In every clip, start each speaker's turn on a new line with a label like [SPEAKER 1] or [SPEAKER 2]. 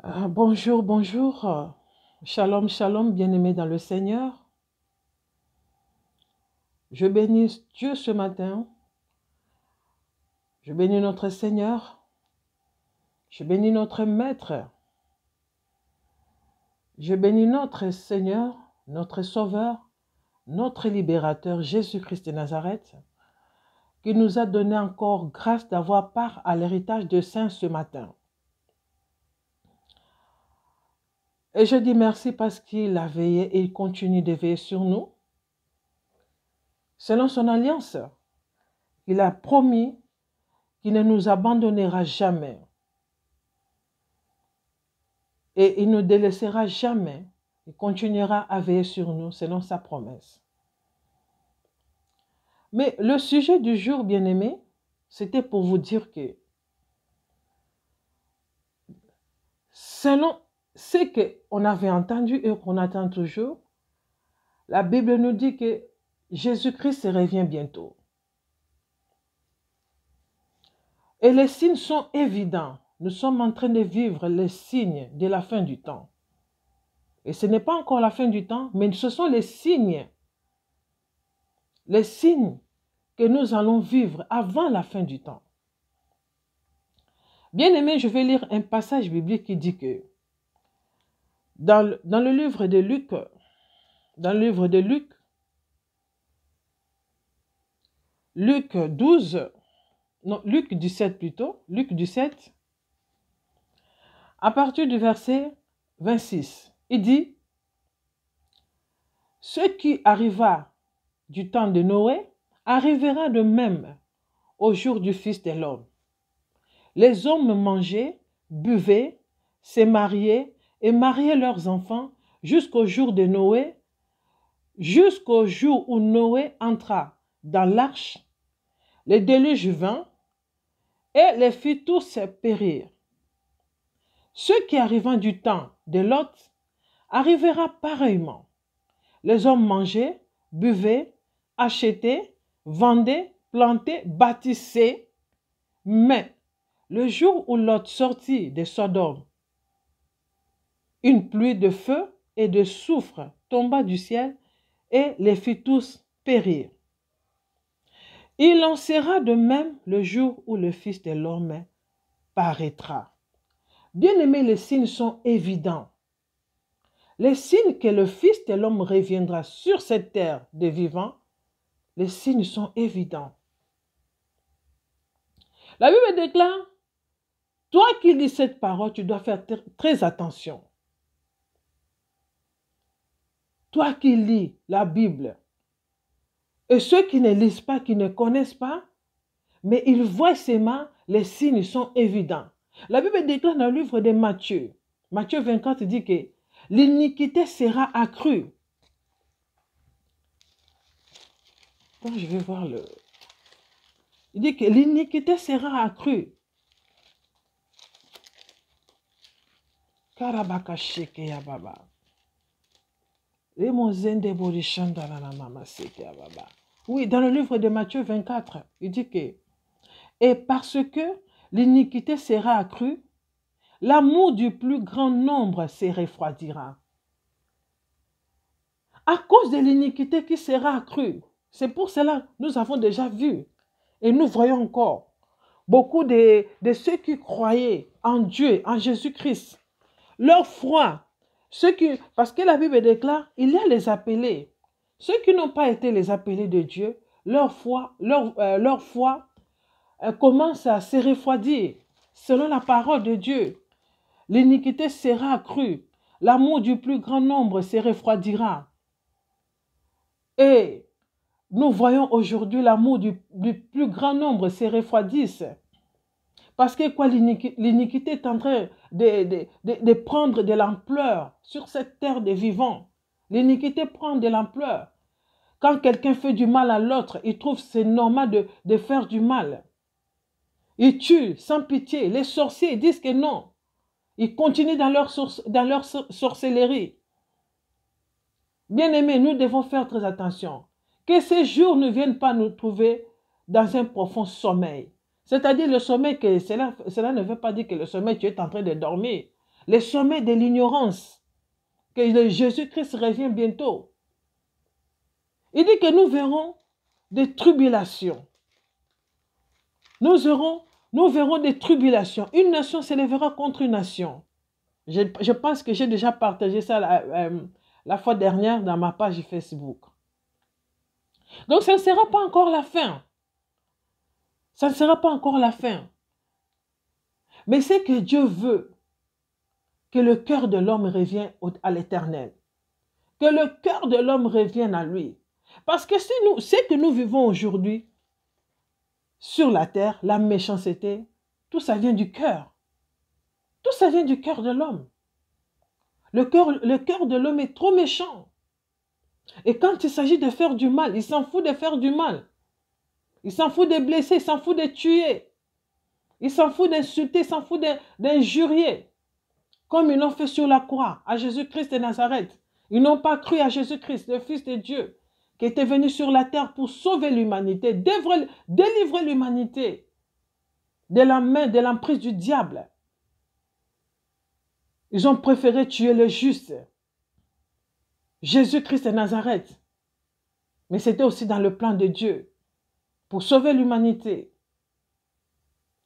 [SPEAKER 1] Bonjour, bonjour. Shalom, shalom, bien-aimés dans le Seigneur. Je bénis Dieu ce matin. Je bénis notre Seigneur. Je bénis notre Maître. Je bénis notre Seigneur, notre Sauveur, notre Libérateur, Jésus-Christ de Nazareth, qui nous a donné encore grâce d'avoir part à l'héritage de saints ce matin. Et je dis merci parce qu'il a veillé et il continue de veiller sur nous. Selon son alliance, il a promis qu'il ne nous abandonnera jamais. Et il ne nous délaissera jamais. Il continuera à veiller sur nous selon sa promesse. Mais le sujet du jour, bien-aimé, c'était pour vous dire que selon ce qu'on avait entendu et qu'on attend toujours, la Bible nous dit que Jésus-Christ revient bientôt. Et les signes sont évidents. Nous sommes en train de vivre les signes de la fin du temps. Et ce n'est pas encore la fin du temps, mais ce sont les signes que nous allons vivre avant la fin du temps. Bien aimé, je vais lire un passage biblique qui dit que dans le livre de Luc, Luc 12, non, Luc 17 plutôt, Luc 17, à partir du verset 26, il dit: « Ce qui arriva du temps de Noé arrivera de même au jour du Fils de l'homme. Les hommes mangeaient, buvaient, se mariaient et mariaient leurs enfants jusqu'au jour de Noé, jusqu'au jour où Noé entra dans l'arche. Le déluge vint et les fit tous périr. Ce qui arriva du temps de Lot arrivera pareillement. Les hommes mangeaient, buvaient, achetaient, vendaient, plantaient, bâtissaient. Mais le jour où Lot sortit de Sodome, une pluie de feu et de soufre tomba du ciel et les fit tous périr. Il en sera de même le jour où le Fils de l'homme paraîtra. » Bien-aimés, les signes sont évidents. Les signes que le Fils de l'homme reviendra sur cette terre des vivants, les signes sont évidents. La Bible déclare: toi qui lis cette parole, tu dois faire très attention. Toi qui lis la Bible, et ceux qui ne lisent pas, qui ne connaissent pas, mais ils voient seulement, les signes sont évidents. La Bible déclare dans le livre de Matthieu, Matthieu 24 dit que l'iniquité sera accrue. Quand je vais voir le... Il dit que l'iniquité sera accrue. Karabakashekeya baba. Oui, dans le livre de Matthieu 24, il dit que et parce que l'iniquité sera accrue, l'amour du plus grand nombre se refroidira. À cause de l'iniquité qui sera accrue, c'est pour cela que nous avons déjà vu et nous voyons encore beaucoup de ceux qui croyaient en Dieu, en Jésus-Christ, leur foi. Parce que la Bible déclare, il y a les appelés. Ceux qui n'ont pas été les appelés de Dieu, leur foi commence à se refroidir. Selon la parole de Dieu, l'iniquité sera accrue. L'amour du plus grand nombre se refroidira. Et nous voyons aujourd'hui l'amour du plus grand nombre se refroidisse. Parce que quoi, l'iniquité est en train de prendre de l'ampleur sur cette terre des vivants. L'iniquité prend de l'ampleur. Quand quelqu'un fait du mal à l'autre, il trouve c'est normal de faire du mal. Ils tuent sans pitié. Les sorciers disent que non. Ils continuent dans leur sorcellerie. Bien-aimés, nous devons faire très attention. Que ces jours ne viennent pas nous trouver dans un profond sommeil. C'est-à-dire le sommeil, cela ne veut pas dire que le sommeil, tu es en train de dormir. les sommets de l'ignorance, que Jésus-Christ revient bientôt. Il dit que nous verrons des tribulations. Nous verrons des tribulations. Une nation s'élèvera contre une nation. Je pense que j'ai déjà partagé ça la fois dernière dans ma page Facebook. Donc, ça ne sera pas encore la fin. Ça ne sera pas encore la fin. Mais c'est que Dieu veut que le cœur de l'homme revienne à l'Éternel. Que le cœur de l'homme revienne à lui. Parce que ce que nous vivons aujourd'hui sur la terre, la méchanceté, tout ça vient du cœur. Tout ça vient du cœur de l'homme. Le cœur de l'homme est trop méchant. Et quand il s'agit de faire du mal, il s'en fout de faire du mal. Il s'en fout de blesser, il s'en fout de tuer. Il s'en fout d'insulter, il s'en fout d'injurier. Comme ils l'ont fait sur la croix, à Jésus-Christ de Nazareth. Ils n'ont pas cru à Jésus-Christ, le Fils de Dieu, qui était venu sur la terre pour sauver l'humanité, délivrer l'humanité de la main, de l'emprise du diable. Ils ont préféré tuer le juste, Jésus-Christ de Nazareth. Mais c'était aussi dans le plan de Dieu, pour sauver l'humanité.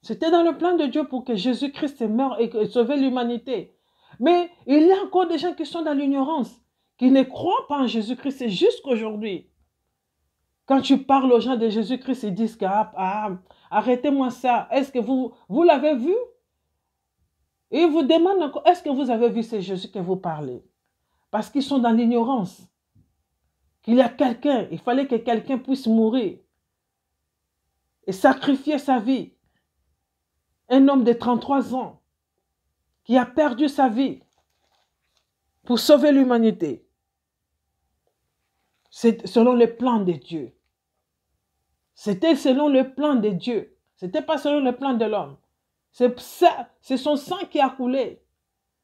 [SPEAKER 1] C'était dans le plan de Dieu pour que Jésus-Christ meure et sauver l'humanité. Mais il y a encore des gens qui sont dans l'ignorance, qui ne croient pas en Jésus-Christ. C'est jusqu'aujourd'hui. Quand tu parles aux gens de Jésus-Christ, ils disent arrêtez-moi ça. Est-ce que vous l'avez vu? Et ils vous demandent encore, est-ce que vous avez vu ce Jésus que vous parlez? Parce qu'ils sont dans l'ignorance. Qu'il y a quelqu'un, il fallait que quelqu'un puisse mourir et sacrifier sa vie. Un homme de 33 ans qui a perdu sa vie pour sauver l'humanité. C'est selon le plan de Dieu. C'était selon le plan de Dieu. Ce n'était pas selon le plan de l'homme. C'est son sang qui a coulé.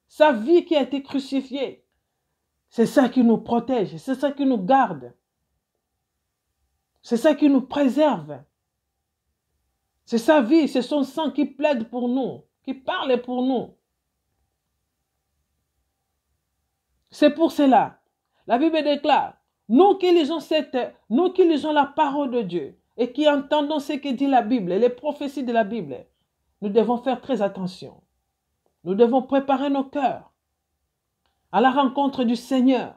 [SPEAKER 1] Sa vie qui a été crucifiée. C'est ça qui nous protège. C'est ça qui nous garde. C'est ça qui nous préserve. C'est sa vie, c'est son sang qui plaide pour nous, qui parle pour nous. C'est pour cela. La Bible déclare, nous qui lisons la parole de Dieu et qui entendons ce que dit la Bible, les prophéties de la Bible, nous devons faire très attention. Nous devons préparer nos cœurs à la rencontre du Seigneur.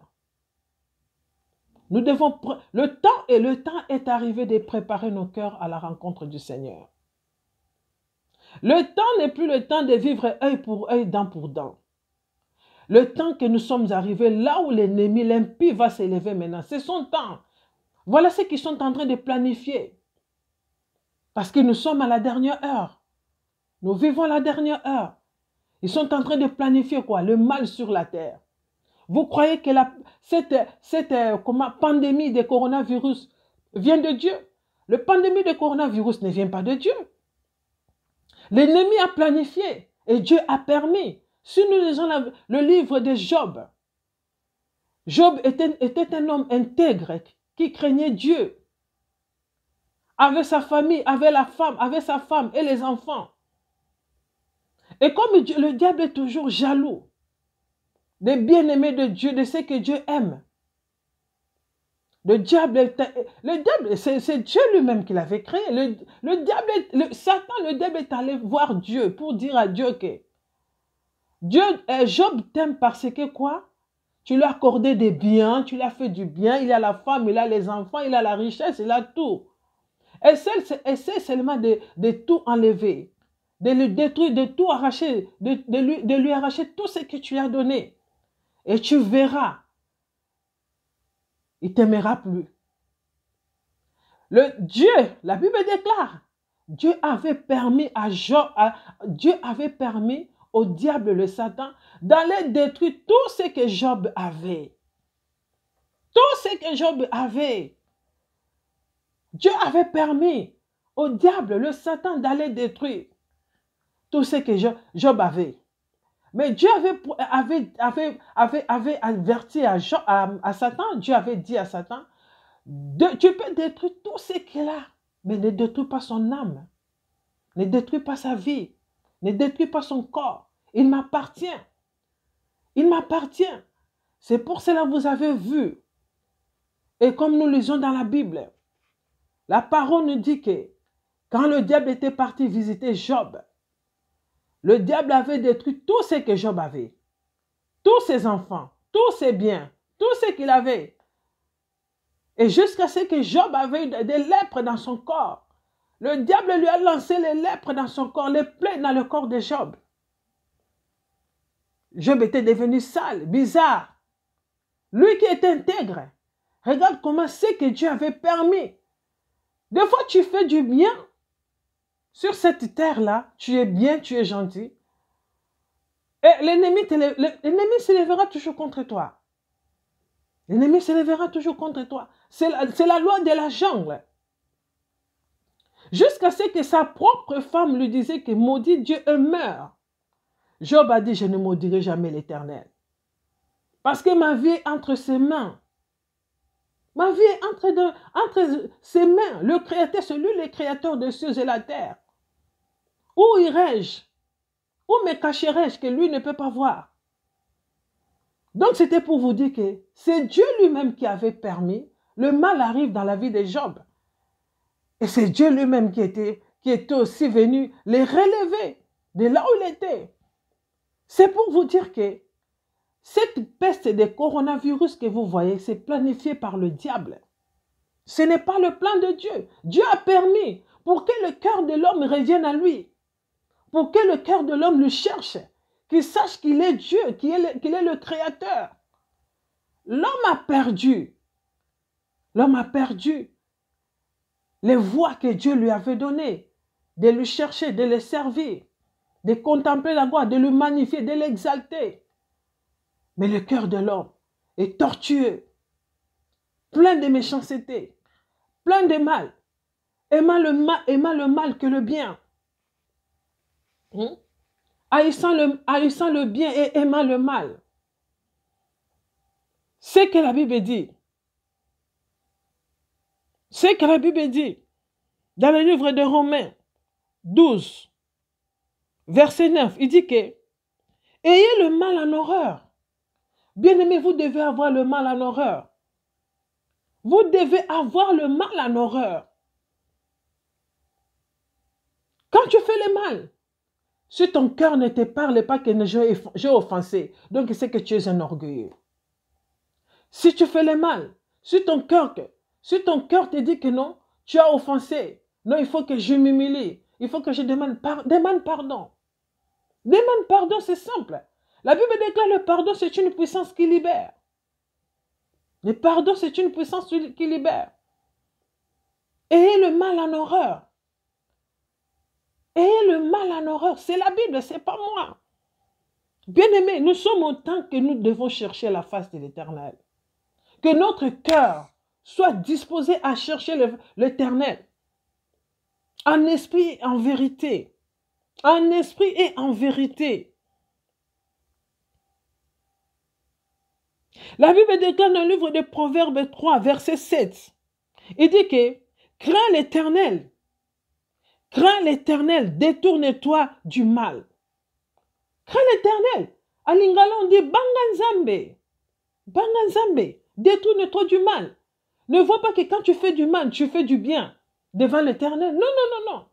[SPEAKER 1] Le temps est arrivé de préparer nos cœurs à la rencontre du Seigneur. Le temps n'est plus le temps de vivre œil pour œil, dent pour dent. Le temps que nous sommes arrivés, là où l'ennemi, l'impie va s'élever maintenant, c'est son temps. Voilà ce qu'ils sont en train de planifier. Parce que nous sommes à la dernière heure. Nous vivons la dernière heure. Ils sont en train de planifier quoi? Le mal sur la terre. Vous croyez que cette pandémie de coronavirus vient de Dieu? La pandémie de coronavirus ne vient pas de Dieu. L'ennemi a planifié et Dieu a permis. Si nous lisons le livre de Job, Job était un homme intègre qui craignait Dieu. Avec sa famille, avec sa femme et les enfants. Et comme le diable est toujours jaloux des bien-aimés de Dieu, de ce que Dieu aime. Le diable, c'est Dieu lui-même qui l'avait créé. Satan, le diable est allé voir Dieu pour dire à Dieu que Job t'aime parce que quoi? Tu lui as accordé des biens, tu lui as fait du bien, il a la femme, il a les enfants, il a la richesse, il a tout. Essaie seulement de tout enlever, de le détruire, de tout arracher, de lui arracher tout ce que tu lui as donné. Et tu verras, il ne t'aimera plus. La Bible déclare, Dieu avait permis au diable, le Satan, d'aller détruire tout ce que Job avait. Tout ce que Job avait. Dieu avait permis au diable, le Satan, d'aller détruire tout ce que Job avait. Mais Dieu avait averti à Satan, Dieu avait dit à Satan, tu peux détruire tout ce qu'il a, mais ne détruis pas son âme, ne détruis pas sa vie, ne détruis pas son corps, il m'appartient. Il m'appartient. C'est pour cela que vous avez vu. Et comme nous lisons dans la Bible, la parole nous dit que quand le diable était parti visiter Job, le diable avait détruit tout ce que Job avait. Tous ses enfants, tous ses biens, tout ce qu'il avait. Et jusqu'à ce que Job avait des lèpres dans son corps. Le diable lui a lancé les lèpres dans son corps, les plaies dans le corps de Job. Job était devenu sale, bizarre. Lui qui était intègre. Regarde comment c'est que Dieu avait permis. Des fois, tu fais du bien. Sur cette terre-là, tu es bien, tu es gentil. Et l'ennemi se lèvera toujours contre toi. L'ennemi se lèvera toujours contre toi. C'est la loi de la jungle. Jusqu'à ce que sa propre femme lui disait que maudit Dieu et meurt. Job a dit, je ne maudirai jamais l'Éternel. Parce que ma vie est entre ses mains. Ma vie est entre ses mains. Le Créateur, c'est lui le Créateur des cieux et la terre. Où irai-je? Où me cacherai-je que lui ne peut pas voir? Donc c'était pour vous dire que c'est Dieu lui-même qui avait permis. Le mal arrive dans la vie de Job. Et c'est Dieu lui-même qui était aussi venu les relever de là où il était. C'est pour vous dire que cette peste des coronavirus que vous voyez, c'est planifié par le diable. Ce n'est pas le plan de Dieu. Dieu a permis pour que le cœur de l'homme revienne à lui. Pour que le cœur de l'homme le cherche. Qu'il sache qu'il est Dieu, qu'il est le Créateur. L'homme a perdu. L'homme a perdu les voies que Dieu lui avait données. De le chercher, de le servir. De contempler la gloire, de le magnifier, de l'exalter. Mais le cœur de l'homme est tortueux, plein de méchanceté, plein de mal, aimant le mal que le bien. Haïssant le bien et aimant le mal. C'est que la Bible dit. C'est que la Bible dit dans le livre de Romains 12, verset 9, il dit que ayez le mal en horreur. Bien-aimés, vous devez avoir le mal en horreur. Vous devez avoir le mal en horreur. Quand tu fais le mal, si ton cœur ne te parle pas que j'ai offensé, donc c'est que tu es un orgueilleux. Si tu fais le mal, si ton cœur te dit que non, tu as offensé, non, il faut que je m'humilie, il faut que je demande pardon. Demande pardon, c'est simple. La Bible déclare le pardon, c'est une puissance qui libère. Le pardon, c'est une puissance qui libère. Ayez le mal en horreur. Ayez le mal en horreur. C'est la Bible, ce n'est pas moi. Bien-aimés, nous sommes au temps que nous devons chercher la face de l'Éternel. Que notre cœur soit disposé à chercher l'Éternel. En esprit et en vérité. En esprit et en vérité. La Bible déclare dans le livre de Proverbes 3, verset 7. Il dit que crains l'Éternel. Crains l'Éternel, détourne-toi du mal. Crains l'Éternel. À Lingala, on dit Banganzambe. Banganzambe, détourne-toi du mal. Ne vois pas que quand tu fais du mal, tu fais du bien devant l'Éternel. Non, non, non, non.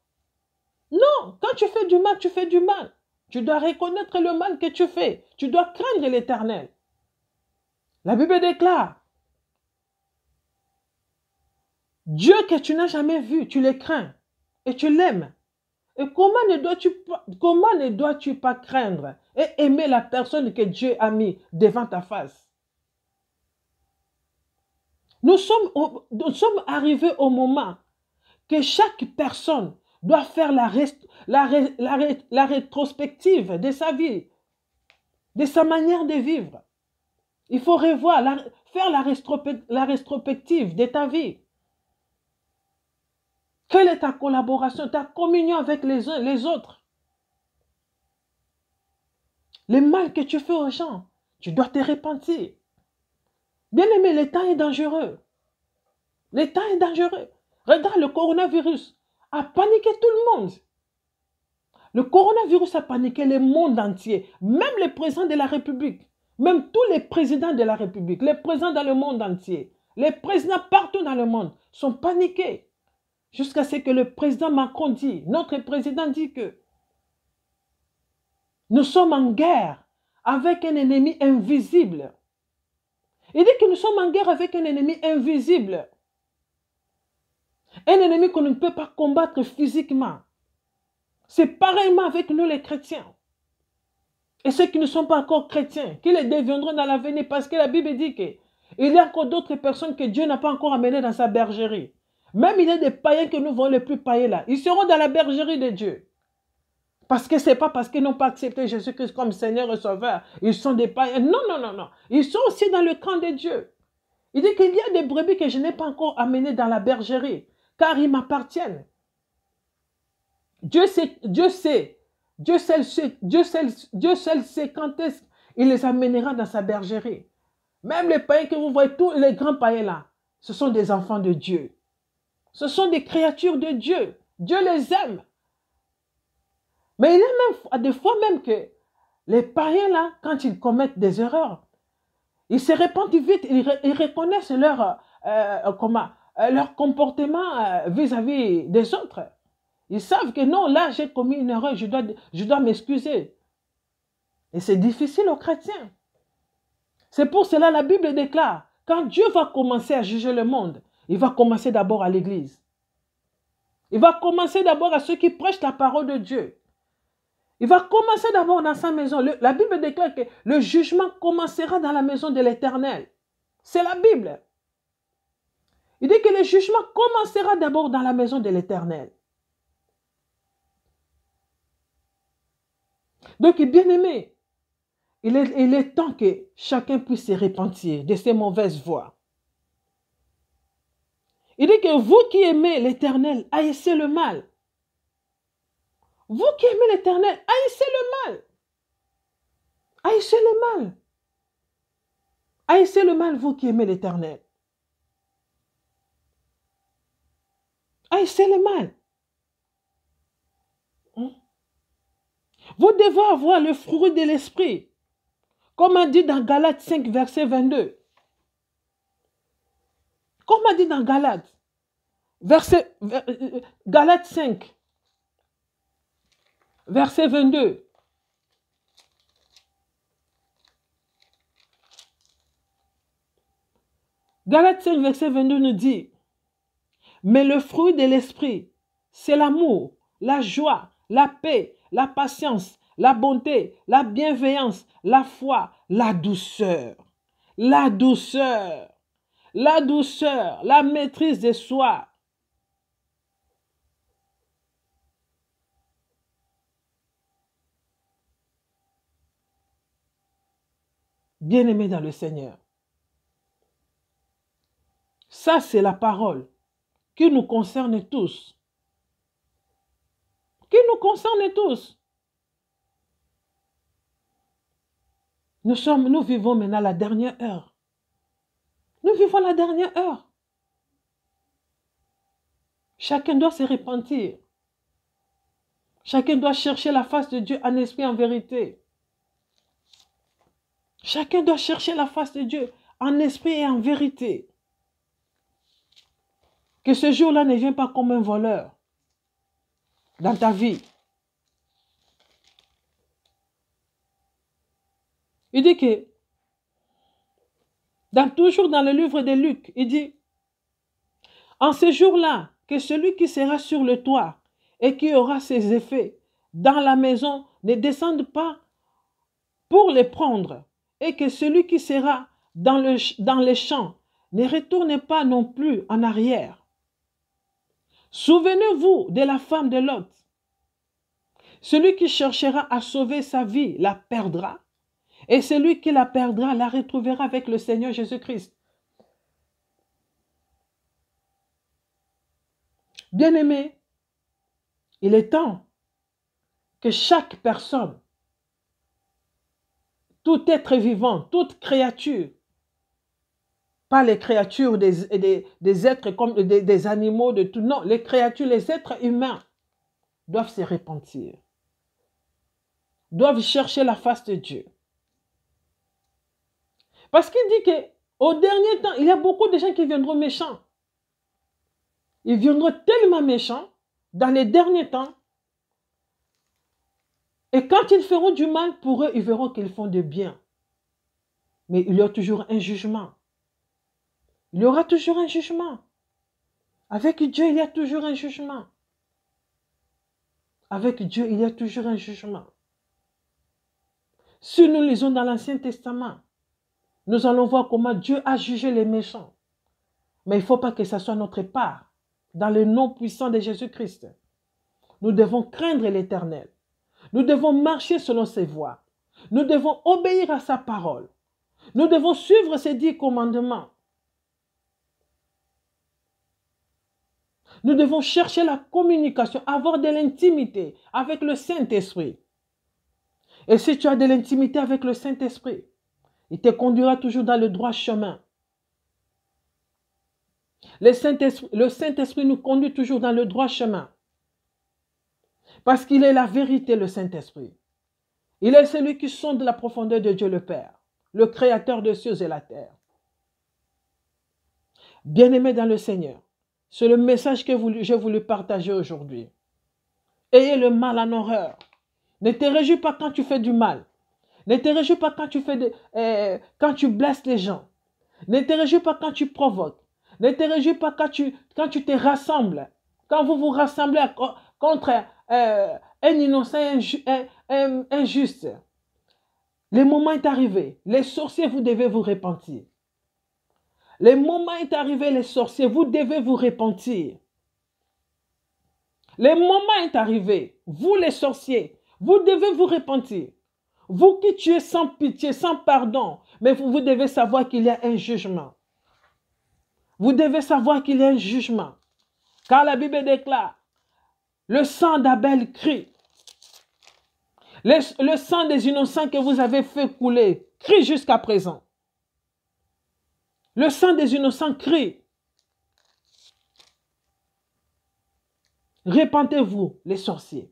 [SPEAKER 1] Non, quand tu fais du mal, tu fais du mal. Tu dois reconnaître le mal que tu fais. Tu dois craindre l'Éternel. La Bible déclare, Dieu que tu n'as jamais vu, tu le crains et tu l'aimes. Et comment ne dois-tu pas craindre et aimer la personne que Dieu a mis devant ta face? Nous sommes arrivés au moment que chaque personne doit faire la rétrospective de sa vie, de sa manière de vivre. Il faut revoir, faire la rétrospective de ta vie. Quelle est ta collaboration, ta communion avec les uns les autres? Le mal que tu fais aux gens, tu dois te repentir. Bien aimé, le temps est dangereux. Le temps est dangereux. Regarde, le coronavirus a paniqué tout le monde. Le coronavirus a paniqué le monde entier. Même le président de la République Même tous les présidents de la République, les présidents dans le monde entier, les présidents partout dans le monde sont paniqués. Jusqu'à ce que le président Macron dit, notre président dit que nous sommes en guerre avec un ennemi invisible. Il dit que nous sommes en guerre avec un ennemi invisible. Un ennemi qu'on ne peut pas combattre physiquement. C'est pareillement avec nous les chrétiens. Et ceux qui ne sont pas encore chrétiens, qui les deviendront dans l'avenir, parce que la Bible dit qu'il y a encore d'autres personnes que Dieu n'a pas encore amenées dans sa bergerie. Même il y a des païens que nous voyons les plus païens là. Ils seront dans la bergerie de Dieu. Parce que ce n'est pas parce qu'ils n'ont pas accepté Jésus-Christ comme Seigneur et Sauveur. Ils sont des païens. Non, non, non, non. Ils sont aussi dans le camp de Dieu. Il dit qu'il y a des brebis que je n'ai pas encore amenées dans la bergerie, car ils m'appartiennent. Dieu sait quand est-ce qu'il les amènera dans sa bergerie. Même les païens que vous voyez, tous les grands païens là, ce sont des enfants de Dieu. Ce sont des créatures de Dieu. Dieu les aime. Mais il y a même des fois même que les païens là, quand ils commettent des erreurs, ils se repentent vite, ils reconnaissent leur comportement vis-à-vis des autres. Ils savent que non, là j'ai commis une erreur, je dois m'excuser. Et c'est difficile aux chrétiens. C'est pour cela que la Bible déclare, quand Dieu va commencer à juger le monde, il va commencer d'abord à l'église. Il va commencer d'abord à ceux qui prêchent la parole de Dieu. Il va commencer d'abord dans sa maison. La Bible déclare que le jugement commencera dans la maison de l'Éternel. C'est la Bible. Il dit que le jugement commencera d'abord dans la maison de l'Éternel. Donc, bien-aimé, il est temps que chacun puisse se repentir de ses mauvaises voies. Il dit que vous qui aimez l'Éternel, haïssez le mal. Vous qui aimez l'Éternel, haïssez le mal. Haïssez le mal. Haïssez le mal, vous qui aimez l'Éternel. Haïssez le mal. Vous devez avoir le fruit de l'esprit. Comme on dit dans Galates 5, verset 22. Comme on dit dans Galates, Galates 5, verset 22. Galates 5, verset 22 nous dit, mais le fruit de l'esprit, c'est l'amour, la joie, la paix, la patience, la bonté, la bienveillance, la foi, la douceur, la maîtrise de soi. Bien-aimés dans le Seigneur, ça c'est la parole qui nous concerne tous. Qui nous concerne tous. Nous vivons maintenant la dernière heure. Nous vivons la dernière heure. Chacun doit se repentir. Chacun doit chercher la face de Dieu en esprit, en vérité. Chacun doit chercher la face de Dieu en esprit et en vérité. Que ce jour-là ne vienne pas comme un voleur dans ta vie. Il dit que, toujours dans le livre de Luc, il dit, en ce jour-là, que celui qui sera sur le toit et qui aura ses effets dans la maison ne descende pas pour les prendre, et que celui qui sera dans les champs ne retourne pas non plus en arrière. Souvenez-vous de la femme de Lot. Celui qui cherchera à sauver sa vie la perdra, et celui qui la perdra la retrouvera avec le Seigneur Jésus-Christ. Bien-aimés, il est temps que chaque personne, tout être vivant, toute créature, pas les créatures des êtres comme des animaux, de tout, non, les créatures, les êtres humains doivent se repentir, doivent chercher la face de Dieu. Parce qu'il dit qu'au dernier temps, il y a beaucoup de gens qui viendront méchants. Ils viendront tellement méchants dans les derniers temps. Et quand ils feront du mal, pour eux, ils verront qu'ils font du bien. Mais il y aura toujours un jugement. Il y aura toujours un jugement. Avec Dieu, il y a toujours un jugement. Avec Dieu, il y a toujours un jugement. Si nous lisons dans l'Ancien Testament, nous allons voir comment Dieu a jugé les méchants. Mais il ne faut pas que ça soit notre part. Dans le nom puissant de Jésus-Christ, nous devons craindre l'Éternel. Nous devons marcher selon ses voies. Nous devons obéir à sa parole. Nous devons suivre ses 10 commandements. Nous devons chercher la communication, avoir de l'intimité avec le Saint-Esprit. Et si tu as de l'intimité avec le Saint-Esprit, il te conduira toujours dans le droit chemin. Le Saint-Esprit nous conduit toujours dans le droit chemin. Parce qu'il est la vérité, le Saint-Esprit. Il est celui qui sonde la profondeur de Dieu le Père, le Créateur des cieux et la terre. Bien-aimés dans le Seigneur, c'est le message que j'ai voulu partager aujourd'hui. Ayez le mal en horreur. Ne te réjouis pas quand tu fais du mal. Ne te réjouis pas quand quand tu blesses les gens. Ne te réjouis pas quand tu provoques. Ne te réjouis pas quand tu te rassembles. Quand vous vous rassemblez contre un innocent injuste. Le moment est arrivé. Les sorciers, vous devez vous repentir. Le moment est arrivé, les sorciers, vous devez vous repentir. Le moment est arrivé. Vous les sorciers, vous devez vous repentir. Vous qui tuez sans pitié, sans pardon, mais vous devez savoir qu'il y a un jugement. Vous devez savoir qu'il y a un jugement. Car la Bible déclare, le sang d'Abel crie. Le sang des innocents que vous avez fait couler crie jusqu'à présent. Le sang des innocents crie. Repentez-vous, les sorciers.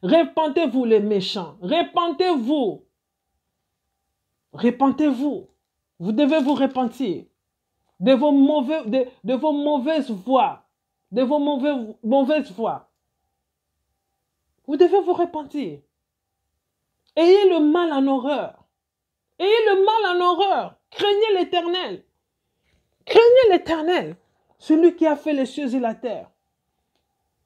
[SPEAKER 1] Repentez-vous, les méchants. Repentez-vous. Repentez-vous. Vous devez vous repentir de vos mauvaises voies. De vos mauvaises voies. Vous devez vous repentir. Ayez le mal en horreur. Ayez le mal en horreur. Craignez l'Éternel. Craignez l'Éternel, celui qui a fait les cieux et la terre.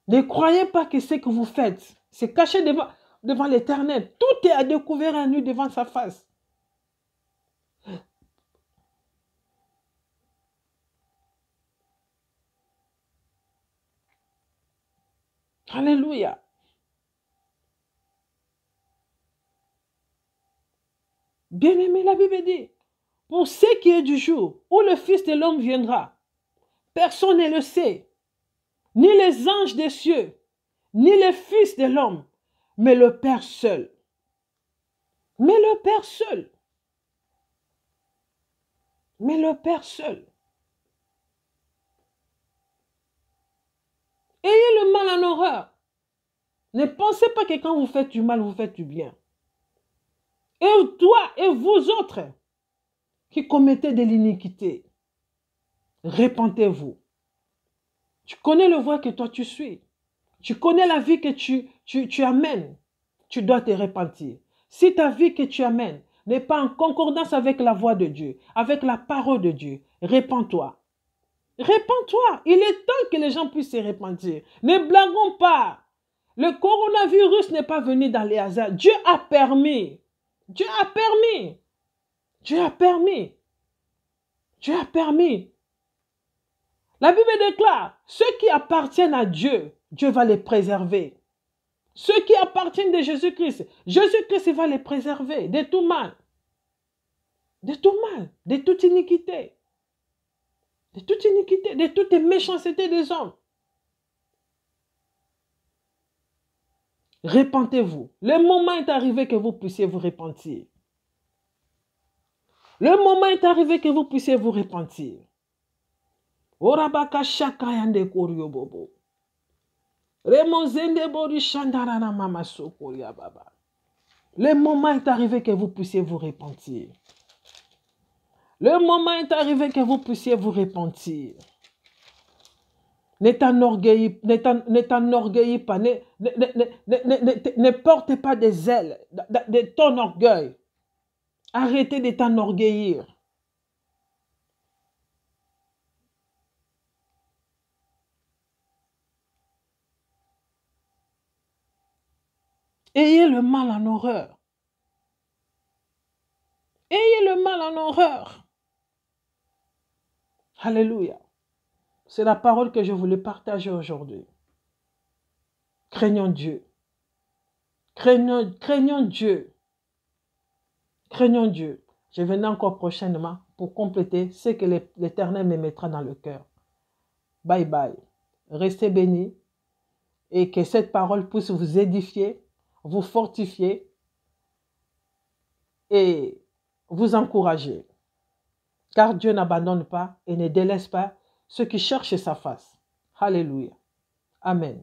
[SPEAKER 1] Ne croyez pas que ce que vous faites, c'est caché devant l'Éternel. Tout est à découvert à nu devant sa face. Alléluia. Bien-aimé, la Bible dit, pour ce qui est du jour où le Fils de l'homme viendra, personne ne le sait, ni les anges des cieux, ni les fils de l'homme, mais le Père seul. Mais le Père seul. Mais le Père seul. Ayez le mal en horreur. Ne pensez pas que quand vous faites du mal, vous faites du bien. Et toi et vous autres qui commettez de l'iniquité, repentez-vous. Tu connais le voie que toi tu suis. Tu connais la vie que tu amènes. Tu dois te repentir. Si ta vie que tu amènes n'est pas en concordance avec la voix de Dieu, avec la parole de Dieu, repens-toi. Repens-toi. Il est temps que les gens puissent se repentir. Ne blaguons pas. Le coronavirus n'est pas venu dans les hasards. Dieu a permis. Dieu a permis. Dieu a permis. Dieu a permis. La Bible déclare, ceux qui appartiennent à Dieu, Dieu va les préserver. Ceux qui appartiennent de Jésus-Christ, Jésus-Christ va les préserver de tout mal. De tout mal, de toute iniquité. De toute iniquité, de toute méchanceté des hommes. Repentez-vous. Le moment est arrivé que vous puissiez vous repentir. Le moment est arrivé que vous puissiez vous repentir. Orabaka shakayande koryobobo. Remonzende bori shandarana mama sokoria baba. Le moment est arrivé que vous puissiez vous repentir. Le moment est arrivé que vous puissiez vous repentir. Ne t'enorgueillis pas, ne porte pas des ailes de ton orgueil. Arrêtez de t'enorgueillir. Ayez le mal en horreur. Ayez le mal en horreur. Alléluia. C'est la parole que je voulais partager aujourd'hui. Craignons Dieu. Craignons Dieu. Craignons Dieu. Je viendrai encore prochainement pour compléter ce que l'Éternel me mettra dans le cœur. Bye bye. Restez bénis et que cette parole puisse vous édifier, vous fortifier et vous encourager. Car Dieu n'abandonne pas et ne délaisse pas ceux qui cherchent sa face. Alléluia. Amen.